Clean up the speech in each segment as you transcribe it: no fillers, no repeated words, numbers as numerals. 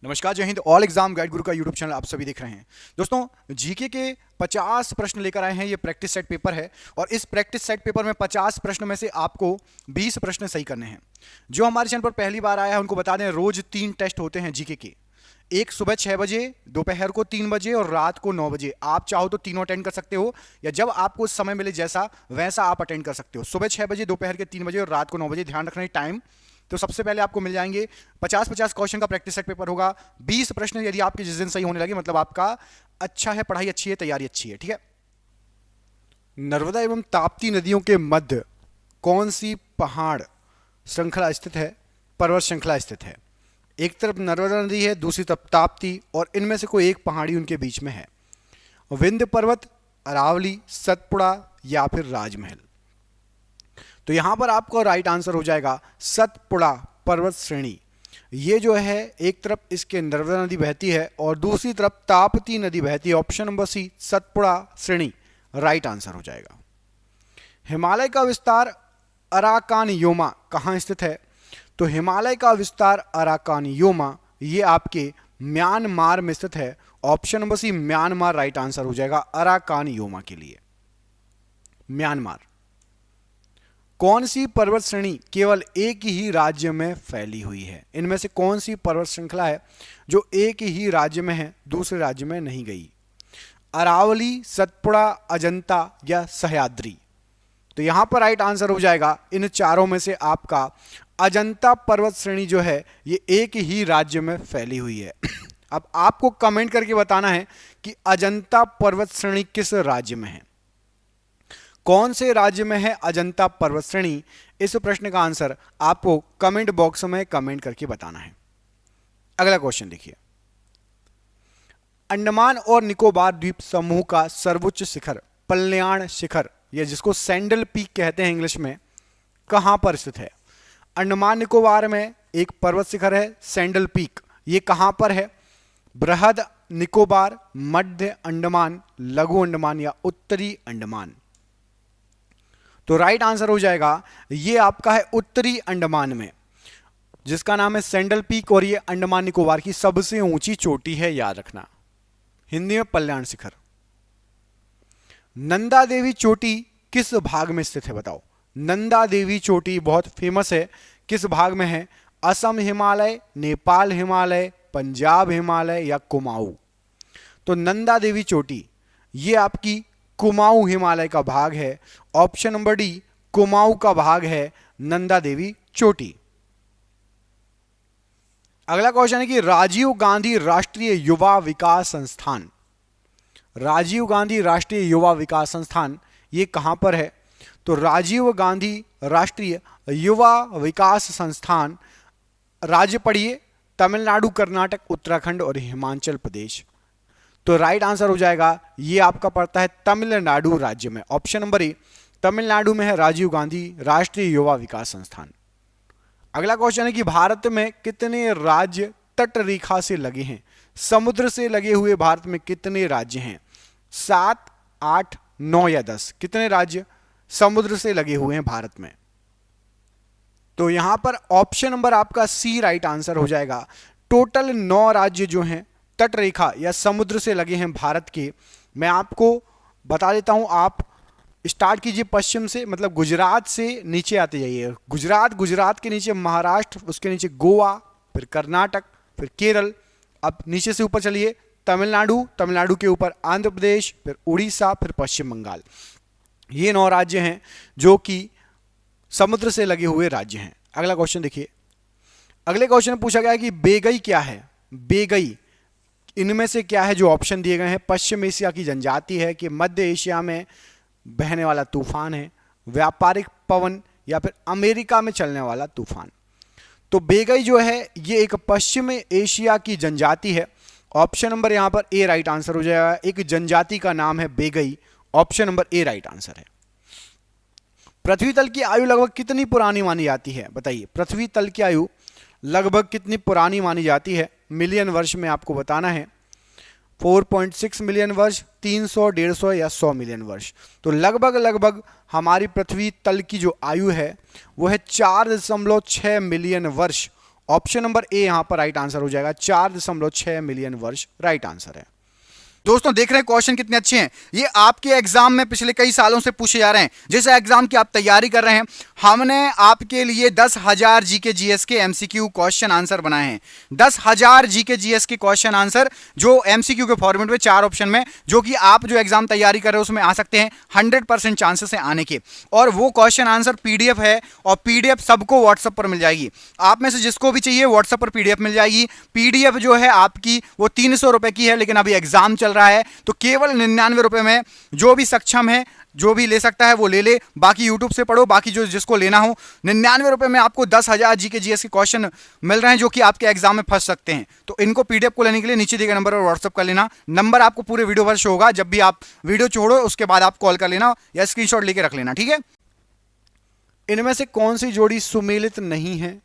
नमस्कार, जय Hind. All exam guide गुरु का यूट्यूब चैनल आप सभी देख रहे हैं। दोस्तों, जीके के 50 प्रश्न लेकर आए हैं। ये प्रैक्टिस सेट पेपर है और इस प्रैक्टिस सेट पेपर में 50 प्रश्न में से आपको 20 प्रश्न सही करने हैं। जो हमारे चैनल पर पहली बार आया है उनको बता दें, रोज 3 टेस्ट होते हैं जीके के। एक सुबह 6 बजे, दोपहर को 3 बजे और रात को 9 बजे। आप चाहो तो तीनों अटेंड कर सकते हो या जब आपको समय मिले जैसा वैसा आप अटेंड कर सकते हो। सुबह 6 बजे, दोपहर के 3 बजे और रात को 9 बजे। ध्यान रखना है टाइम। तो सबसे पहले आपको मिल जाएंगे 50-50 क्वेश्चन का प्रैक्टिस सेट पेपर होगा। 20 प्रश्न यदि आपके जिस दिन सही होने लगे मतलब आपका अच्छा है, पढ़ाई अच्छी है, तैयारी अच्छी है। ठीक है। नर्मदा एवं ताप्ती नदियों के मध्य कौन सी पहाड़ श्रृंखला स्थित है, पर्वत श्रृंखला स्थित है? एक तरफ नर्मदा नदी है, दूसरी तरफ ताप्ती, और इनमें से कोई एक पहाड़ी उनके बीच में है। विंध्य पर्वत, अरावली, सतपुड़ा या फिर राजमहल? तो यहां पर आपको राइट आंसर हो जाएगा सतपुड़ा पर्वत श्रेणी। ये जो है एक तरफ इसके नर्मदा नदी बहती है और दूसरी तरफ ताप्ती नदी बहती है। ऑप्शन नंबर सी, सतपुड़ा श्रेणी राइट आंसर हो जाएगा। हिमालय का विस्तार अराकान योमा कहां स्थित है? तो हिमालय का विस्तार अराकान योमा ये आपके म्यांमार में स्थित है। Option number C, Myanmar right answer हो जाएगा अराकान योमा के लिए, म्यांमार। कौन सी पर्वत श्रेणी केवल एक ही राज्य में फैली हुई है? इनमें से कौन सी पर्वत श्रृंखला है जो एक ही राज्य में है, दूसरे राज्य में नहीं गई? अरावली, सतपुड़ा, अजंता या सह्याद्री? तो यहां पर राइट आंसर हो जाएगा इन चारों में से आपका अजंता पर्वत श्रेणी जो है ये एक ही राज्य में फैली हुई है। अब आपको कमेंट करके बताना है कि अजंता पर्वत श्रेणी किस राज्य में है, कौन से राज्य में है अजंता पर्वत श्रेणी। इस प्रश्न का आंसर आपको कमेंट बॉक्स में कमेंट करके बताना है। अगला क्वेश्चन देखिए, अंडमान और निकोबार द्वीप समूह का सर्वोच्च शिखर पल्याण शिखर, या जिसको सैंडल पीक कहते हैं इंग्लिश में, कहां पर स्थित है? अंडमान निकोबार में एक पर्वत शिखर है सैंडल पीक। ये कहां पर है? बृहद निकोबार, मध्य अंडमान, लघु अंडमान या उत्तरी अंडमान? तो राइट आंसर हो जाएगा ये आपका है उत्तरी अंडमान में, जिसका नाम है सैंडल पीक, और ये अंडमान निकोबार की सबसे ऊंची चोटी है, याद रखना, हिंदी में पल्याण शिखर। नंदा देवी चोटी किस भाग में स्थित है बताओ? नंदा देवी चोटी बहुत फेमस है, किस भाग में है? असम हिमालय, नेपाल हिमालय, पंजाब हिमालय या कुमाऊं? तो नंदा देवी चोटी ये आपकी कुमाऊं हिमालय का भाग है। ऑप्शन नंबर डी, कुमाऊं का भाग है नंदा देवी चोटी। अगला क्वेश्चन है कि राजीव गांधी राष्ट्रीय युवा विकास संस्थान, राजीव गांधी राष्ट्रीय युवा विकास संस्थान ये कहां पर है? तो राजीव गांधी राष्ट्रीय युवा विकास संस्थान, राज्य पढ़िए तमिलनाडु, कर्नाटक, उत्तराखंड और हिमाचल प्रदेश। तो राइट आंसर हो जाएगा ये आपका पड़ता है तमिलनाडु राज्य में। ऑप्शन नंबर ए, तमिलनाडु में है राजीव गांधी राष्ट्रीय युवा विकास संस्थान। अगला क्वेश्चन है कि भारत में कितने राज्य तट रेखा से लगे हैं? समुद्र से लगे हुए भारत में कितने राज्य हैं? 7, 8, 9 या 10? कितने राज्य समुद्र से लगे हुए हैं भारत में? तो यहां पर ऑप्शन नंबर आपका सी राइट आंसर हो जाएगा। टोटल 9 राज्य जो हैं तट रेखा या समुद्र से लगे हैं भारत के। मैं आपको बता देता हूं, आप स्टार्ट कीजिए पश्चिम से, मतलब गुजरात से नीचे आते जाइए। गुजरात, गुजरात के नीचे महाराष्ट्र, उसके नीचे गोवा, फिर कर्नाटक, फिर केरल। अब नीचे से ऊपर चलिए, तमिलनाडु, तमिलनाडु के ऊपर आंध्र प्रदेश, फिर उड़ीसा, फिर पश्चिम बंगाल। ये 9 राज्य हैं जो कि समुद्र से लगे हुए राज्य हैं। अगला क्वेश्चन देखिए, अगले क्वेश्चन में पूछा गया है कि बेगई क्या है? बेगई इनमें से क्या है जो ऑप्शन दिए गए हैं? पश्चिम एशिया की जनजाति है कि मध्य एशिया में बहने वाला तूफान है, व्यापारिक पवन या फिर अमेरिका में चलने वाला तूफान? तो बेगई जो है ये एक पश्चिम एशिया की जनजाति है। ऑप्शन नंबर यहां पर ए राइट आंसर हो जाएगा। एक जनजाति का नाम है बेगई। Option number A right answer है। पृथ्वी तल की आयु लगभग कितनी पुरानी मानी जाती है? बताइए, पृथ्वी तल की आयु लगभग कितनी पुरानी मानी जाती है? मिलियन वर्ष में आपको बताना है। 4.6 मिलियन वर्ष, 300, 150 या 100 मिलियन वर्ष? तो लगभग लगभग हमारी पृथ्वी तल की जो आयु है वो है 4.6 मिलियन वर्ष, ऑप्शन नंबर ए यहां पर राइट आंसर हो जाएगा। 4.6 मिलियन वर्ष राइट आंसर है। दोस्तों देख रहे हैं क्वेश्चन कितने अच्छे हैं। ये आपके एग्जाम में पिछले कई सालों से पूछे जा रहे हैं। जिस एग्जाम की आप तैयारी कर रहे हैं, हमने आपके लिए 10,000 जीके जीएस के एमसीक्यू क्वेश्चन आंसर बनाए हैं। 10,000 जीके जीएस के क्वेश्चन आंसर जो एमसीक्यू के फॉर्मेट में 4 ऑप्शन में, जो कि आप जो एग्जाम तैयारी कर रहे हो उसमें आ सकते हैं। 100% चांसेस है आने के। और वो क्वेश्चन आंसर पीडीएफ है, और पीडीएफ सबको व्हाट्सएप पर मिल जाएगी। आप में से जिसको भी चाहिए व्हाट्सएप पर पीडीएफ मिल जाएगी। पीडीएफ जो है आपकी वो 300 रुपए की है, लेकिन अभी एग्जाम चल रहा है तो केवल 99 रुपए में जो भी सक्षम है, जो भी ले सकता है वो ले ले। बाकी यूट्यूब से पढ़ो, बाकी जो जिसको लेना हो 99 रुपए में आपको 10,000 जीके जीएस के क्वेश्चन मिल रहे हैं, जो कि आपके एग्जाम में फंस सकते हैं। तो इनको पीडीएफ को लेने के लिए नीचे दिए गए नंबर पर व्हाट्सएप कर लेना। नंबर आपको पूरे वीडियो पर शो होगा। जब भी आप वीडियो छोड़ो उसके बाद आप कॉल कर लेना या स्क्रीनशॉट लेके रख लेना, ठीक है। इनमें से कौन सी जोड़ी सुमेलित नहीं है,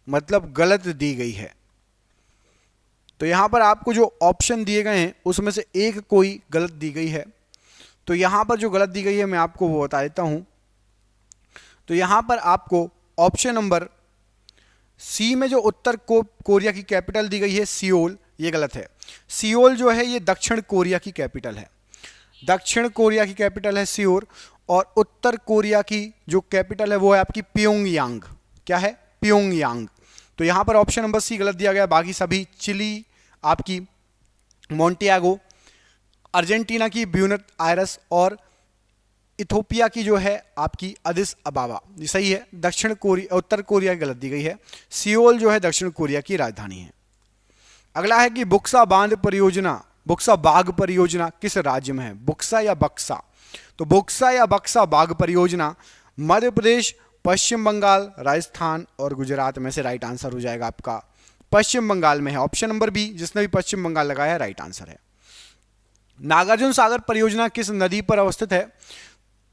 मतलब गलत दी गई है? तो यहां पर आपको जो ऑप्शन दिए गए हैं उसमें से एक कोई गलत दी गई है। तो यहां पर जो गलत दी गई है मैं आपको वो बता देता हूं। तो यहां पर आपको ऑप्शन नंबर सी में जो उत्तर कोरिया की कैपिटल दी गई है सियोल, ये गलत है। सियोल जो है ये दक्षिण कोरिया की कैपिटल है। दक्षिण कोरिया की कैपिटल है सियोल, और उत्तर कोरिया की जो कैपिटल है वो है आपकी प्योंगयांग। क्या है? प्योंगयांग। तो यहां पर ऑप्शन नंबर सी गलत दिया गया। बाकी सभी चिली आपकी मोंटियागो, अर्जेंटीना की ब्यूनस आयरस, और इथोपिया की जो है आपकी अदिस अबाबा, ये सही है। दक्षिण कोरिया, उत्तर कोरिया की गलत दी गई है। सियोल जो है दक्षिण कोरिया की राजधानी है। अगला है कि बुक्सा बांध परियोजना, बुक्सा बाग परियोजना किस राज्य में है? बुक्सा या बक्सा? तो बुक्सा या बक्सा बाग परियोजना मध्य प्रदेश, पश्चिम बंगाल, राजस्थान और गुजरात में से राइट आंसर हो जाएगा आपका पश्चिम बंगाल में है। ऑप्शन नंबर बी, जिसने भी पश्चिम बंगाल लगाया है, राइट आंसर है। नागार्जुन सागर परियोजना किस नदी पर अवस्थित है?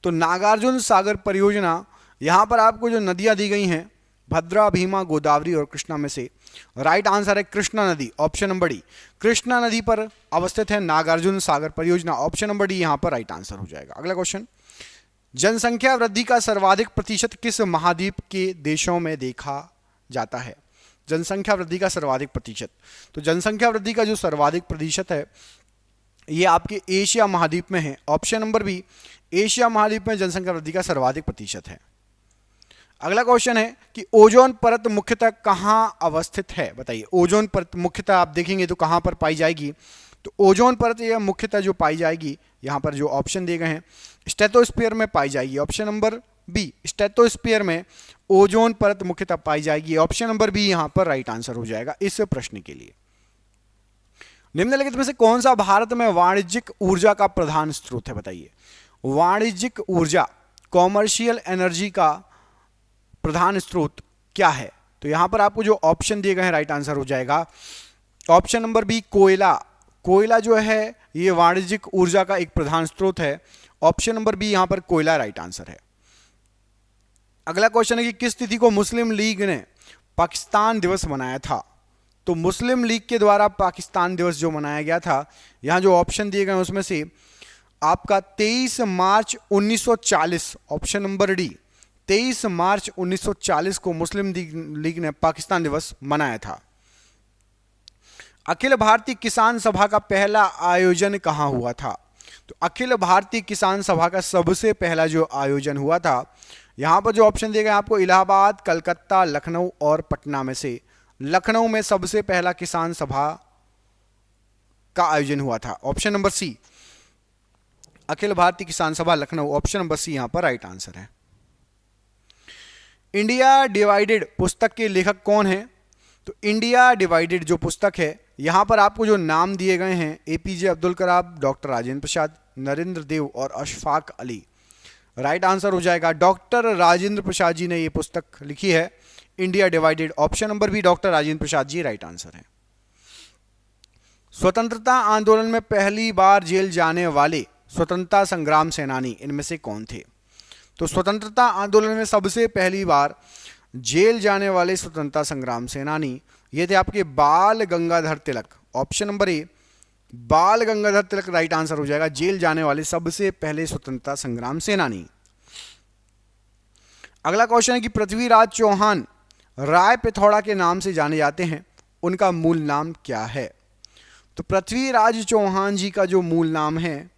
तो नागार्जुन सागर परियोजना, यहां पर आपको जो नदियां दी गई हैं भद्रा, भीमा, गोदावरी और कृष्णा में से राइट आंसर है कृष्णा नदी। ऑप्शन नंबर डी, कृष्णा नदी पर अवस्थित है नागार्जुन सागर परियोजना। ऑप्शन नंबर डी यहां पर राइट आंसर हो जाएगा। अगला क्वेश्चन, जनसंख्या वृद्धि का सर्वाधिक प्रतिशत किस महाद्वीप के देशों में देखा जाता है? जनसंख्या वृद्धि का सर्वाधिक प्रतिशत, तो जनसंख्या वृद्धि का जो सर्वाधिक प्रतिशत है ये आपके एशिया महाद्वीप में है। ऑप्शन नंबर बी, एशिया महाद्वीप में जनसंख्या वृद्धि का सर्वाधिक प्रतिशत है। अगला क्वेश्चन है कि ओजोन परत मुख्यतः कहां अवस्थित है? बताइए, ओजोन परत मुख्यतः आप देखेंगे तो कहां पर पाई जाएगी? तो ओजोन परत यह मुख्यतः जो पाई जाएगी, यहां पर जो ऑप्शन दिए गए हैं, स्ट्रेटोस्फीयर में पाई जाएगी। ऑप्शन नंबर बी, स्ट्रेटोस्फीयर में ओजोन परत मुख्यतः पाई जाएगी। ऑप्शन नंबर बी यहां पर राइट आंसर हो जाएगा इस प्रश्न के लिए। निम्नलिखित में से कौन सा भारत में वाणिज्यिक ऊर्जा का प्रधान स्रोत है? बताइए, वाणिज्यिक ऊर्जा, कॉमर्शियल एनर्जी का प्रधान स्रोत क्या है? तो यहां पर आपको जो ऑप्शन दिए गए हैं राइट आंसर हो जाएगा ऑप्शन नंबर बी, कोयला। कोयला जो है ये वाणिज्यिक ऊर्जा का एक प्रधान स्रोत है। ऑप्शन नंबर बी यहां पर कोयला राइट आंसर है। अगला क्वेश्चन है कि किस तिथि को मुस्लिम लीग ने पाकिस्तान दिवस मनाया था? तो मुस्लिम लीग के द्वारा पाकिस्तान दिवस जो मनाया गया था, यहां जो ऑप्शन दिए गए उसमें से आपका 23 मार्च 1940, ऑप्शन नंबर डी, 23 मार्च 1940 को मुस्लिम लीग ने पाकिस्तान दिवस मनाया था। अखिल भारतीय किसान सभा का पहला आयोजन कहां हुआ था? तो अखिल भारतीय किसान सभा का सबसे पहला जो आयोजन हुआ था, यहां पर जो ऑप्शन दिए गए आपको इलाहाबाद, कलकत्ता, लखनऊ और पटना में से लखनऊ में सबसे पहला किसान सभा का आयोजन हुआ था। ऑप्शन नंबर सी, अखिल भारतीय किसान सभा लखनऊ, ऑप्शन नंबर सी यहां पर राइट आंसर है। इंडिया डिवाइडेड पुस्तक के लेखक कौन है? तो इंडिया डिवाइडेड जो पुस्तक है, यहां पर आपको जो नाम दिए गए हैं एपीजे अब्दुल कलाम, डॉक्टर राजेंद्र प्रसाद, नरेंद्र देव और अशफाक अली, राइट आंसर हो जाएगा डॉक्टर राजेंद्र प्रसाद जी ने ये पुस्तक लिखी है India divided. Option number B, doctor Rajendra Prasad ji right answer है। स्वतंत्रता आंदोलन में पहली बार जेल जाने वाले स्वतंत्रता संग्राम सेनानी इनमें से कौन थे? तो स्वतंत्रता आंदोलन में सबसे पहली बार जेल जाने वाले स्वतंत्रता संग्राम सेनानी ये थे आपके बाल गंगाधर तिलक। ऑप्शन नंबर ए, बाल गंगाधर तिलक राइट आंसर हो जाएगा, जेल जाने वाले सबसे पहले स्वतंत्रता संग्राम सेनानी। अगला क्वेश्चन है कि पृथ्वीराज चौहान राय पिथौड़ा के नाम से जाने जाते हैं, उनका मूल नाम क्या है? तो पृथ्वीराज चौहान जी का जो मूल नाम है,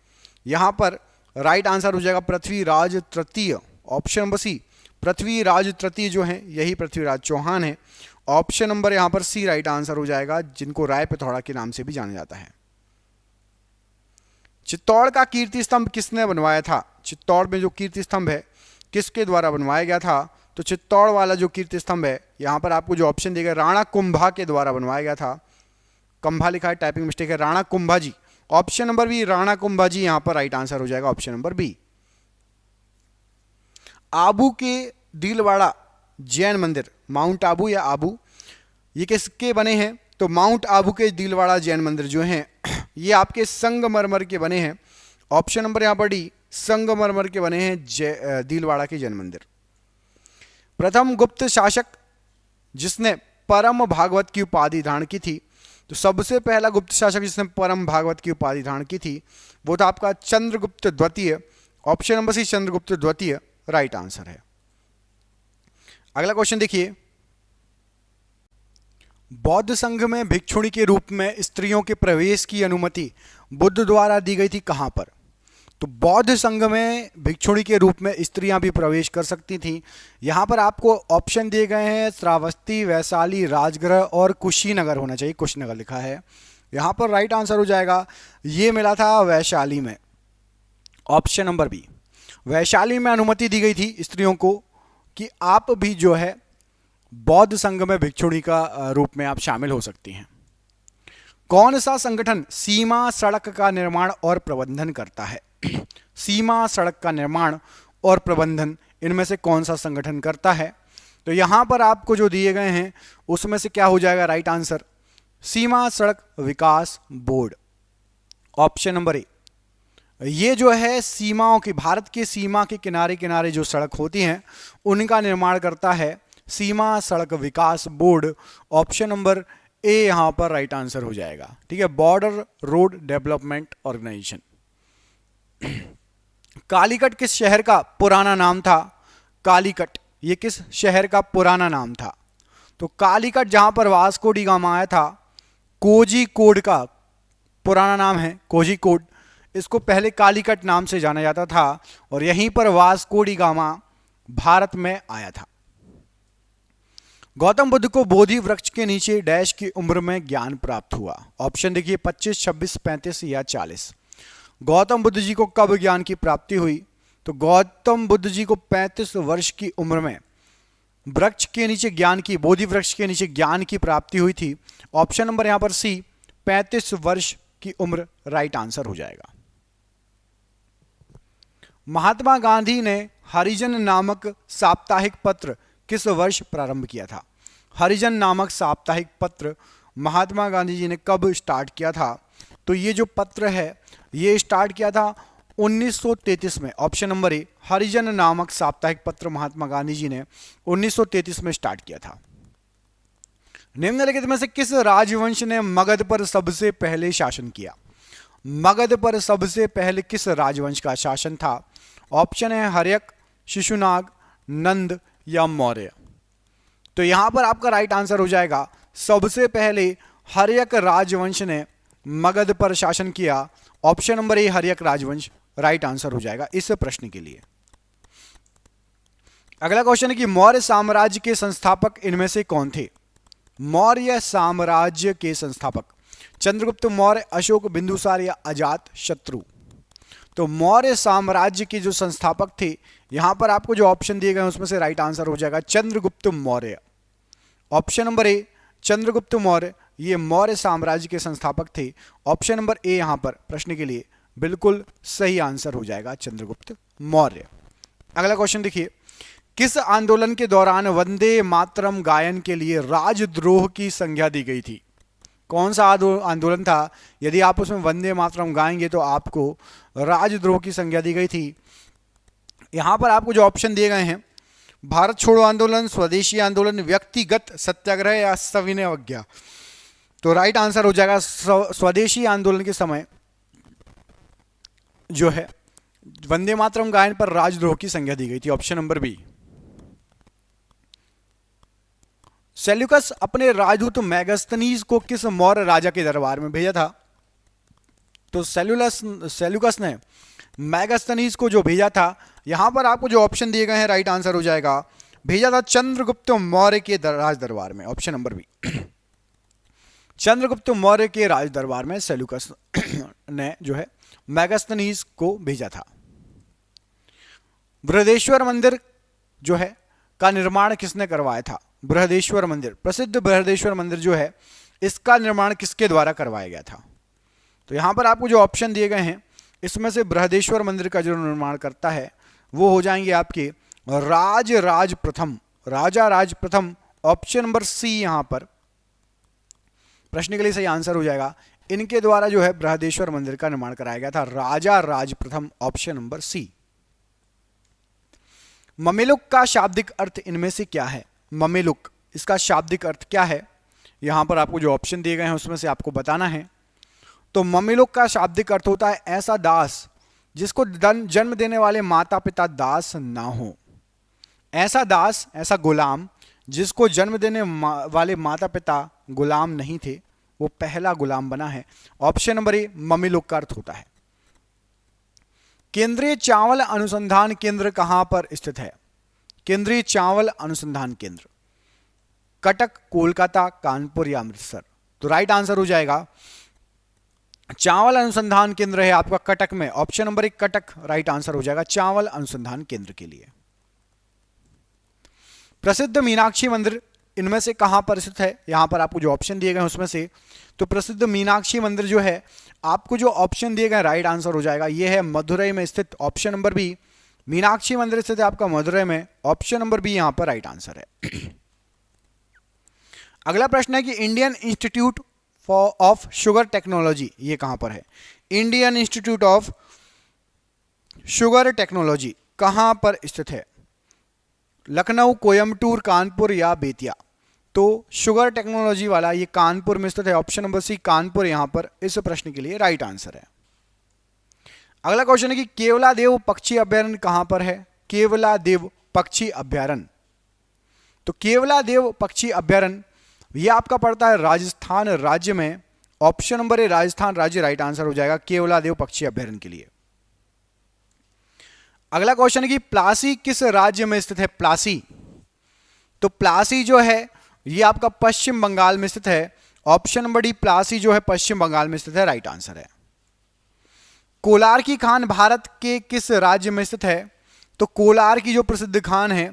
यहाँ पर राइट आंसर हो जाएगा पृथ्वीराज तृतीय। ऑप्शन नंबर सी, पृथ्वीराज तृतीय जो है यही पृथ्वीराज चौहान है। ऑप्शन नंबर यहाँ पर सी राइट आंसर हो जाएगा, जिनको राय पिथौड़ा के नाम से भी जाना जाता है। चित्तौड़ का कीर्ति स्तंभ किसने बनवाया था? चित्तौड़ में जो कीर्ति स्तंभ है किसके द्वारा बनवाया गया था? तो चित्तौड़ वाला जो कीर्ति स्तंभ है, यहाँ पर आपको जो ऑप्शन दिया गया राणा कुंभा के द्वारा बनवाया गया था। कुंभा लिखा है, टाइपिंग मिस्टेक है, Rana Kumbha ji. Option number B, Rana Kumbha ji यहाँ पर राइट आंसर हो जाएगा, ऑप्शन नंबर बी। आबू के दिलवाड़ा जैन मंदिर, माउंट आबू या आबू, ये किसके बने हैं? तो माउंट आबू के दिलवाड़ा जैन मंदिर जो हैं ये आपके संगमरमर के बने हैं। ऑप्शन नंबर यहाँ पर डी, संगमरमर के बने हैं दिलवाड़ा के जैन मंदिर। प्रथम गुप्त शासक जिसने परम भागवत की उपाधि धारण की थी, तो सबसे पहला गुप्त शासक जिसने परम भागवत की उपाधि धारण की थी वो था आपका चंद्रगुप्त द्वितीय। ऑप्शन नंबर सी, चंद्रगुप्त द्वितीय राइट आंसर है। अगला क्वेश्चन देखिए, बौद्ध संघ में भिक्षुणी के रूप में स्त्रियों के प्रवेश की अनुमति बुद्ध द्वारा दी गई थी, कहां पर? तो बौद्ध संघ में भिक्षुणी के रूप में स्त्रियां भी प्रवेश कर सकती थीं। यहां पर आपको ऑप्शन दिए गए हैं श्रावस्ती, वैशाली, राजगृह और कुशीनगर होना चाहिए, कुशीनगर लिखा है। यहां पर राइट आंसर हो जाएगा, ये मिला था वैशाली में, ऑप्शन नंबर बी। वैशाली में अनुमति दी गई थी स्त्रियों को कि आप भी जो है बौद्ध संघ में भिक्षुणी का रूप में आप शामिल हो सकती हैं। कौन सा संगठन सीमा सड़क का निर्माण और प्रबंधन करता है? सीमा सड़क का निर्माण और प्रबंधन इनमें से कौन सा संगठन करता है? तो यहां पर आपको जो दिए गए हैं उसमें से क्या हो जाएगा राइट आंसर? सीमा सड़क विकास बोर्ड, ऑप्शन नंबर ए। ये जो है सीमाओं की, भारत के सीमा के किनारे किनारे जो सड़क होती हैं उनका निर्माण करता है सीमा सड़क विकास बोर्ड। ऑप्शन नंबर ए यहां पर राइट आंसर हो जाएगा, ठीक है, border road development organisation. Calicut किस शहर का पुराना नाम था? कालीकट ये किस शहर का पुराना नाम था? तो कालीकट जहां पर वास्को डी गामा आया था, कोझिकोड का पुराना नाम है कोझिकोड, इसको पहले कालीकट नाम से जाना जाता था और यहीं पर वास्को डी गामा भारत में आया था। गौतम बुद्ध को बोधि वृक्ष के नीचे डैश की उम्र में ज्ञान प्राप्त हुआ? ऑप्शन देखिए 25, 26, 35 या 40। गौतम बुद्ध जी को कब ज्ञान की प्राप्ति हुई? तो गौतम बुद्ध जी को 35 वर्ष की उम्र में वृक्ष के नीचे ज्ञान की, बोधि वृक्ष के नीचे ज्ञान की प्राप्ति हुई थी। ऑप्शन नंबर यहां पर सी, 35 वर्ष की उम्र राइट आंसर हो जाएगा। महात्मा गांधी ने हरिजन नामक साप्ताहिक पत्र किस वर्ष प्रारंभ किया था? हरिजन नामक साप्ताहिक पत्र महात्मा गांधी जी ने कब स्टार्ट किया था? तो ये जो पत्र है ये स्टार्ट किया था 1933 में। ऑप्शन नंबर ए, हरिजन नामक साप्ताहिक पत्र महात्मा गांधी जी ने 1933 में स्टार्ट किया था। निम्नलिखित में से किस राजवंश ने मगध पर सबसे पहले शासन किया? मगध पर सबसे पहले किस राजवंश का शासन था? ऑप्शन है हर्यक, शिशुनाग, नंद या मौर्य। तो यहां पर आपका राइट आंसर हो जाएगा सबसे पहले हर्यक राजवंश ने मगध पर शासन किया। ऑप्शन नंबर ए, हर्यक राजवंश राइट आंसर हो जाएगा इस प्रश्न के लिए। अगला क्वेश्चन है कि मौर्य साम्राज्य के संस्थापक इनमें से कौन थे? मौर्य साम्राज्य के संस्थापक चंद्रगुप्त मौर्य, अशोक, बिंदुसार या अजात शत्रु। तो मौर्य साम्राज्य के जो संस्थापक थे, यहां पर आपको जो ऑप्शन दिए गए उसमें से राइट आंसर हो जाएगा चंद्रगुप्त मौर्य। ऑप्शन नंबर ए, चंद्रगुप्त मौर्य ये मौर्य साम्राज्य के संस्थापक थे। ऑप्शन नंबर ए यहां पर प्रश्न के लिए बिल्कुल सही आंसर हो जाएगा चंद्रगुप्त मौर्य। अगला क्वेश्चन देखिए, किस आंदोलन के दौरान वंदे मातरम गायन के लिए राजद्रोह की संज्ञा दी गई थी? कौन सा आंदोलन था? यदि आप उसमें वंदे मातरम गाएंगे तो आपको राजद्रोह की संज्ञा दी गई थी। यहां पर आपको जो ऑप्शन दिए गए हैं, भारत छोड़ो आंदोलन, स्वदेशी आंदोलन, व्यक्तिगत सत्याग्रह या सविनय अवज्ञा। तो राइट आंसर हो जाएगा स्वदेशी आंदोलन के समय जो है वंदे मातरम गायन पर राजद्रोह की संज्ञा दी गई थी। Option number B. सेल्यूकस अपने राजदूत मेगास्थनीज को किस मौर्य राजा के दरबार में भेजा था? तो सेल्यूकस ने मेगास्थनीज को जो भेजा था, यहां पर आपको जो ऑप्शन दिए गए हैं राइट आंसर हो जाएगा, भेजा था चंद्रगुप्त मौर्य के राज दरबार में, option number B. Chandragupta Maurya के राज दरबार में सेल्यूकस ने जो है मेगास्थनीज को भेजा था। बृहदेश्वर मंदिर जो है का निर्माण किसने करवाया था? बृहदेश्वर मंदिर, प्रसिद्ध बृहदेश्वर मंदिर जो है, इसका निर्माण किसके द्वारा करवाया गया था? तो यहां पर आपको जो ऑप्शन दिए गए हैं, इसमें से बृहदेश्वर मंदिर का जो निर्माण करता है वो हो जाएंगे आपके राज प्रथम, राजा राज प्रथम, ऑप्शन नंबर सी यहां पर प्रश्न के लिए सही आंसर हो जाएगा। इनके द्वारा जो है बृहदेश्वर मंदिर का निर्माण कराया गया था, राजा राज प्रथम, ऑप्शन नंबर सी। ममेलुक का शाब्दिक अर्थ इनमें से क्या है? ममेलुक, इसका शाब्दिक अर्थ क्या है? यहां पर आपको जो ऑप्शन दिए गए हैं उसमें से आपको बताना है। तो ममेलुक का शाब्दिक अर्थ होता है ऐसा दास जिसको जन्म देने वाले माता पिता दास ना हो। ऐसा दास, ऐसा गुलाम जिसको जन्म देने वाले माता पिता गुलाम नहीं थे, वो पहला गुलाम बना है, ऑप्शन नंबर ए ममेलुक का अर्थ होता है। केंद्रीय चावल अनुसंधान केंद्र कहां पर स्थित है? केंद्रीय चावल अनुसंधान केंद्र कटक, कोलकाता, कानपुर या अमृतसर? तो राइट आंसर हो जाएगा चावल अनुसंधान केंद्र है आपका कटक में, option number 1 Cuttack right answer हो जाएगा चावल अनुसंधान केंद्र के लिए। प्रसिद्ध मीनाक्षी मंदिर इनमें से कहां पर स्थित है? यहां पर आपको जो ऑप्शन दिए गए हैं उसमें से, तो प्रसिद्ध मीनाक्षी मंदिर जो है, आपको जो ऑप्शन दिए गए राइट आंसर हो जाएगा, यह है मदुरई में स्थित, ऑप्शन नंबर बी। मीनाक्षी मंदिर स्थित है आपका मदुरई में, ऑप्शन नंबर बी यहां पर राइट आंसर है। अगला प्रश्न है कि Indian institute of sugar technology ये कहां पर है? Indian institute of sugar technology कहां पर स्थित है? लखनऊ, कोयम्बटूर, कानपुर या बेतिया? तो शुगर टेक्नोलॉजी वाला ये कानपुर में स्थित है, ऑप्शन नंबर सी कानपुर यहां पर इस प्रश्न के लिए राइट आंसर है। अगला क्वेश्चन है कि केवलादेव पक्षी अभ्यारण्य कहां पर है? केवलादेव पक्षी अभ्यारण्य, तो केवलादेव पक्षी अभ्यारण्य ये आपका पड़ता है राजस्थान राज्य में, ऑप्शन नंबर ए राजस्थान राज्य राइट आंसर हो जाएगा केवलादेव पक्षी अभ्यारण्य के लिए। अगला क्वेश्चन है कि प्लासी किस राज्य में स्थित है? प्लासी, तो प्लासी जो है ये आपका पश्चिम बंगाल में स्थित है, ऑप्शन नंबर डी प्लासी जो है पश्चिम बंगाल में स्थित है, राइट आंसर है। कोलार की खान भारत के किस राज्य में स्थित है? तो कोलार की जो प्रसिद्ध खान है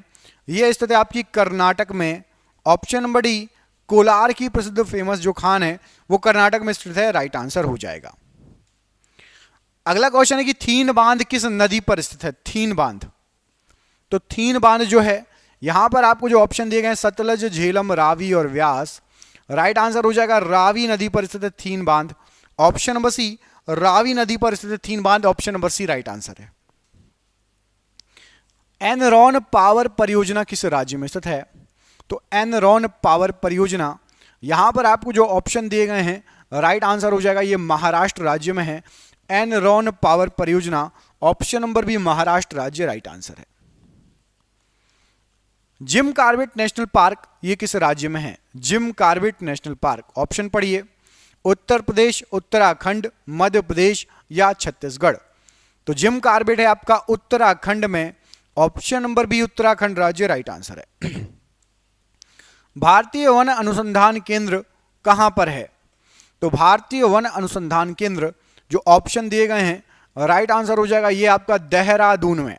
यह स्थित है आपकी कर्नाटक में, ऑप्शन नंबर डी कोलार की प्रसिद्ध फेमस जो खान है वो कर्नाटक में स्थित है, राइट आंसर हो जाएगा। अगला क्वेश्चन है कि थीन बांध किस नदी पर स्थित है? थीन बांध, तो थीन बांध जो है यहां पर आपको जो ऑप्शन दिए गए हैं सतलज, झेलम, रावी और व्यास, राइट आंसर हो जाएगा रावी नदी पर स्थित है थीन बांध, ऑप्शन नंबर सी रावी नदी पर स्थित है थीन बांध, option number C right answer है। एनरॉन पावर परियोजना किस राज्य में स्थित है? तो एनरॉन पावर परियोजना यहां पर आपको जो ऑप्शन दिए गए हैं राइट आंसर हो जाएगा ये महाराष्ट्र राज्य में है, एनरॉन पावर परियोजना, ऑप्शन नंबर बी महाराष्ट्र राज्य राइट आंसर है। जिम कॉर्बेट नेशनल पार्क ये किस राज्य में है? Jim Corbett national park, option पढ़िए, उत्तर प्रदेश, उत्तराखंड, मध्य प्रदेश या छत्तीसगढ़? तो जिम कॉर्बेट है आपका उत्तराखंड में, ऑप्शन नंबर बी उत्तराखंड राज्य राइट आंसर है। भारतीय वन अनुसंधान केंद्र कहां पर है? तो भारतीय वन अनुसंधान केंद्र जो ऑप्शन दिए गए हैं राइट आंसर हो जाएगा ये आपका देहरादून में,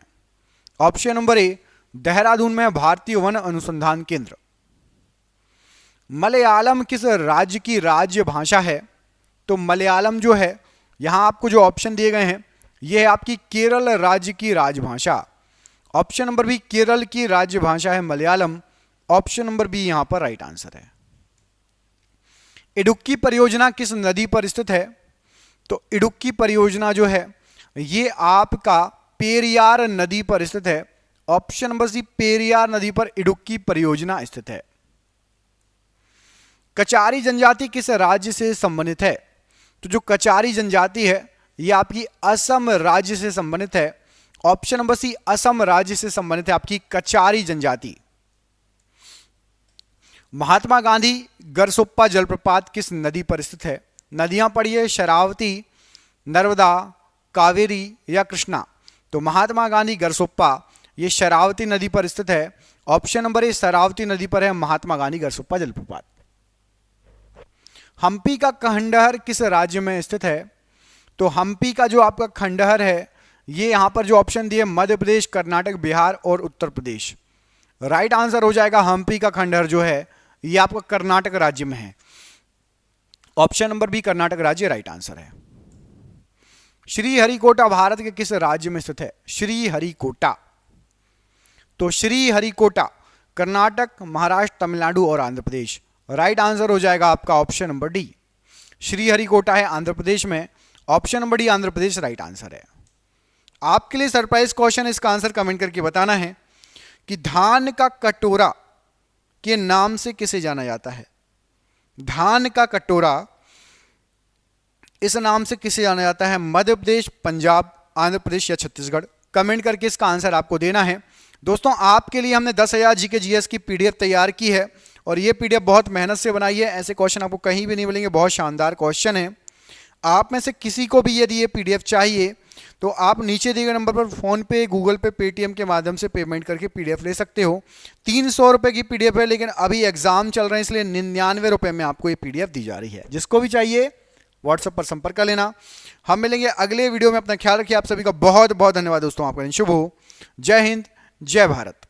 ऑप्शन नंबर ए देहरादून में भारतीय वन अनुसंधान केंद्र। मलयालम किस राज्य की राज्य भाषा है? तो मलयालम जो है यहां आपको जो ऑप्शन दिए गए हैं यह है आपकी केरल राज्य की राजभाषा, ऑप्शन नंबर बी केरल की राजभाषा है मलयालम, ऑप्शन नंबर बी यहां पर राइट आंसर है। इडुक्की परियोजना किस नदी पर स्थित है? तो इडुक्की परियोजना जो है ये आपका पेरियार नदी पर स्थित है, ऑप्शन नंबर सी पेरियार नदी पर इडुक्की परियोजना स्थित है। कचारी जनजाति किस राज्य से संबंधित है? तो जो कचारी जनजाति है ये आपकी असम राज्य से संबंधित है, ऑप्शन नंबर सी असम राज्य से संबंधित है आपकी कचारी जनजाति। महात्मा गांधी गरसोप्पा जलप्रपात किस नदी पर स्थित है? नदियां पढ़िए, शरावती, नर्मदा, कावेरी या कृष्णा। तो महात्मा गांधी गरसोप्पा ये शरावती नदी पर स्थित है। ऑप्शन नंबर ए शरावती नदी पर है महात्मा गांधी गरसोप्पा जलप्रपात। हम्पी का खंडहर किस राज्य में स्थित है? तो हम्पी का जो आपका खंडहर है, ये यहां पर जो ऑप्शन दिए मध्य प्रदेश, कर्नाटक, बिहार और उत्तर प्रदेश। राइट आंसर हो जाएगा हम्पी का खंडहर जो है ये आपका कर्नाटक राज्य में है। ऑप्शन नंबर बी कर्नाटक राज्य राइट आंसर है। श्रीहरिकोटा भारत के किस राज्य में स्थित है? श्रीहरिकोटा, तो श्रीहरिकोटा कर्नाटक, महाराष्ट्र, तमिलनाडु और आंध्र प्रदेश। राइट आंसर हो जाएगा आपका ऑप्शन नंबर डी, श्रीहरिकोटा है आंध्र प्रदेश में। Option number D Andhra Pradesh right answer है। आपके लिए सरप्राइज क्वेश्चन, इसका आंसर कमेंट करके बताना है कि धान का कटोरा के नाम से किसे जाना जाता है? धान का कटोरा इस नाम से किसे जाना जाता है? मध्य प्रदेश, पंजाब, आंध्र प्रदेश या छत्तीसगढ़। कमेंट करके इसका आंसर आपको देना है। दोस्तों आपके लिए हमने 10,000 जीके जीएस की पीडीएफ तैयार की है और ये पीडीएफ बहुत मेहनत से बनाई है। ऐसे क्वेश्चन आपको कहीं भी नहीं मिलेंगे, बहुत शानदार क्वेश्चन है। आप में से किसी को भी यदि ये पीडीएफ चाहिए तो आप नीचे दिए गए नंबर पर फोन पे, गूगल पे, पेटीएम के माध्यम से पेमेंट करके पीडीएफ ले सकते हो। 300 रुपये की पीडीएफ है, लेकिन अभी एग्जाम चल रहे हैं इसलिए 99 रुपये में आपको ये पीडीएफ दी जा रही है। जिसको भी चाहिए व्हाट्सएप पर संपर्क कर लेना। हम मिलेंगे अगले वीडियो में। अपना ख्याल रखिए। आप सभी का बहुत बहुत धन्यवाद दोस्तों। आपका दिन शुभ हो। जय हिंद, जय भारत।